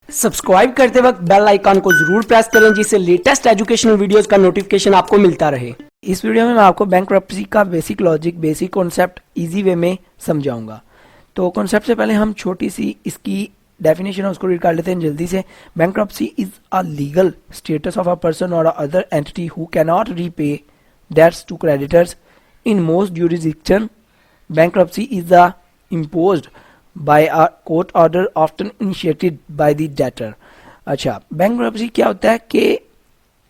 Subscribe करते वक्त bell icon को जरूर प्रेस करें जिससे लेटेस्ट एजुकेशनल वीडियोस का नोटिफिकेशन आपको मिलता रहे। इस वीडियो में मैं आपको बैंक्रप्सी का basic logic, basic concept easy way में समझाऊंगा। तो कॉन्सेप्ट से पहले हम छोटी सी इसकी डेफिनेशन है उसको रीड कर लेते हैं जल्दी से। Bankruptcy is a legal status of a person और other entity who can not repay debts to creditors in most jurisdiction. Bankruptcy is imposed by a court order often initiated by the debtor. अच्छा, bankruptcy क्या होता है कि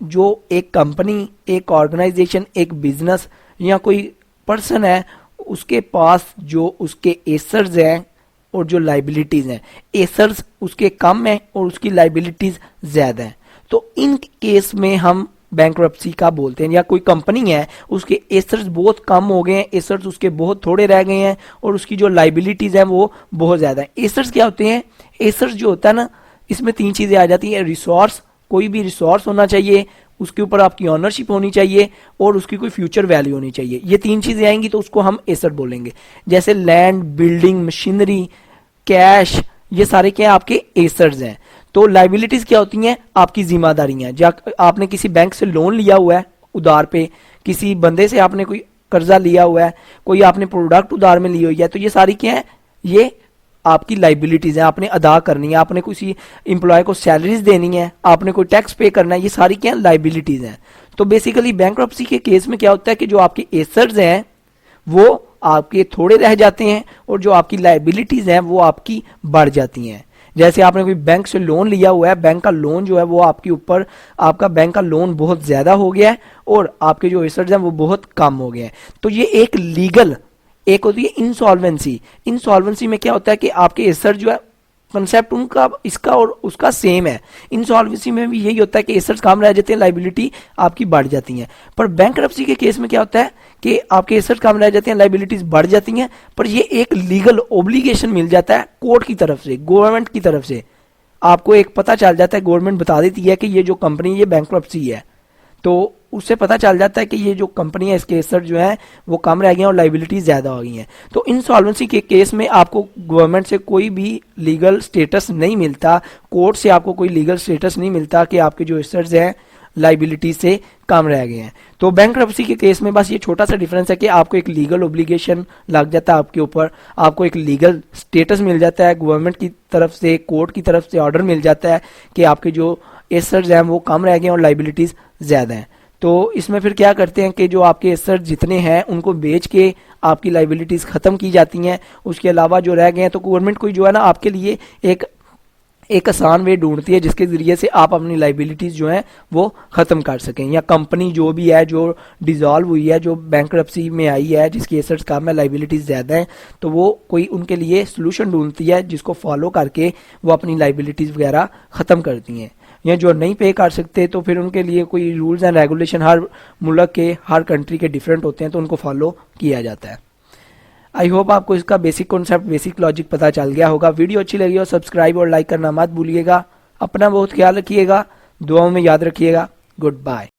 जो एक company, एक organisation, एक बिजनेस या कोई पर्सन है, उसके पास जो उसके एसर्स हैं और जो लाइबिलिटीज हैं, एसर्स उसके कम हैं और उसकी लाइबिलिटीज ज्यादा हैं, तो इन केस में हम बैंक्रप्सी का बोलते हैं। या कोई कंपनी है, उसके एसर्स बहुत कम हो गए हैं, एसर्स उसके बहुत थोड़े रह गए हैं और उसकी जो लाइबिलिटीज हैं वो बहुत ज्यादा है। एसर्स क्या होते हैं? एसर्स जो होता है ना, इसमें तीन चीजें आ जाती हैं। रिसोर्स, कोई भी रिसोर्स होना चाहिए, उसके ऊपर आपकी ऑनरशिप होनी चाहिए और उसकी कोई फ्यूचर वैल्यू होनी चाहिए। ये तीन चीजें आएंगी तो उसको हम एसर बोलेंगे। जैसे लैंड, बिल्डिंग, मशीनरी, कैश, ये सारे क्या आपके एसर्स हैं। तो लाइबिलिटीज क्या होती हैं? आपकी जिम्मेदारियां। जब आपने किसी बैंक से लोन लिया हुआ है उधार पे, किसी बंदे से आपने कोई कर्जा लिया हुआ है, कोई आपने प्रोडक्ट उधार में ली हुई है, तो ये सारी क्या है? ये आपकी लाइबिलिटीज है, आपने अदा करनी है। आपने किसी एम्प्लॉय को सैलरीज देनी है, आपने कोई टैक्स पे करना है, ये सारी क्या है? लाइबिलिटीज हैं। तो बेसिकली बैंक्रप्सी के केस में क्या होता है कि जो आपके एसर्स हैं वो आपके थोड़े रह जाते हैं और जो आपकी लाइबिलिटीज हैं वो आपकी बढ़ जाती हैं। जैसे आपने कोई बैंक से लोन लिया हुआ है, बैंक का लोन जो है वो आपके ऊपर, आपका बैंक का लोन बहुत ज्यादा हो गया है और आपके जो एसर्ट्स हैं वो बहुत कम हो गए हैं। तो ये एक लीगल, एक होती है इंसॉल्वेंसी। इंसॉल्वेंसी में क्या होता है कि आपके एसर्ट जो है, कंसेप्ट उनका इसका और उसका सेम है। इंसॉल्वेंसी में भी यही होता है कि एसर्ट्स कम रह जाते हैं, लाइबिलिटी आपकी बढ़ जाती हैं। पर बैंक्रप्सी के केस में क्या होता है कि आपके एसर्ट्स कम रह जाते हैं, लाइबिलिटीज बढ़ जाती हैं, पर ये एक लीगल ओब्लिगेशन मिल जाता है कोर्ट की तरफ से, गवर्नमेंट की तरफ से। आपको एक पता चल जाता है, गवर्नमेंट बता देती है कि ये जो कंपनी, ये बैंक्रप्सी है, तो उससे पता चल जाता है कि ये जो कंपनी है, इसके एसेट जो है वो कम रह गए हैं और लाइबिलिटीज ज्यादा हो गई हैं। तो इंसॉल्वेंसी के केस में आपको गवर्नमेंट से कोई भी लीगल स्टेटस नहीं मिलता, कोर्ट से आपको कोई लीगल स्टेटस नहीं मिलता कि आपके जो एसेट्स हैं लाइबिलिटी से कम रह गए हैं। तो बैंक्रप्सी के केस में बस ये छोटा सा डिफरेंस है कि आपको एक लीगल ओब्लिगेशन लग जाता है आपके ऊपर, आपको एक लीगल स्टेटस मिल जाता है, गवर्नमेंट की तरफ से, कोर्ट की तरफ से ऑर्डर मिल जाता है कि आपके जो एसेट्स हैं वो कम रह गए हैं और लाइबिलिटीज ज्यादा हैं। तो इसमें फिर क्या करते हैं कि जो आपके एसेट्स जितने हैं उनको बेच के आपकी लाइबिलिटीज खत्म की जाती हैं। उसके अलावा जो रह गए हैं तो गवर्नमेंट कोई जो है ना आपके लिए एक आसान वे ढूंढती है जिसके जरिए से आप अपनी लाइबिलिटीज जो हैं वो खत्म कर सकें। या कंपनी जो भी है जो डिसॉल्व हुई है, जो बैंक्रप्सी में आई है, जिसकी एसेट्स कम है, लाइबिलिटीज ज्यादा हैं, तो वो कोई उनके लिए सोल्यूशन ढूंढती है जिसको फॉलो करके वो अपनी लाइबिलिटीज वगैरह खत्म करती हैं। या जो नहीं पे कर सकते तो फिर उनके लिए कोई रूल्स एंड रेगुलेशन हर मुल्क के, हर कंट्री के डिफरेंट होते हैं, तो उनको फॉलो किया जाता है। आई होप आपको इसका बेसिक कॉन्सेप्ट, बेसिक लॉजिक पता चल गया होगा। वीडियो अच्छी लगी हो सब्सक्राइब और लाइक करना मत भूलिएगा। अपना बहुत ख्याल रखिएगा, दुआओं में याद रखिएगा। Good bye.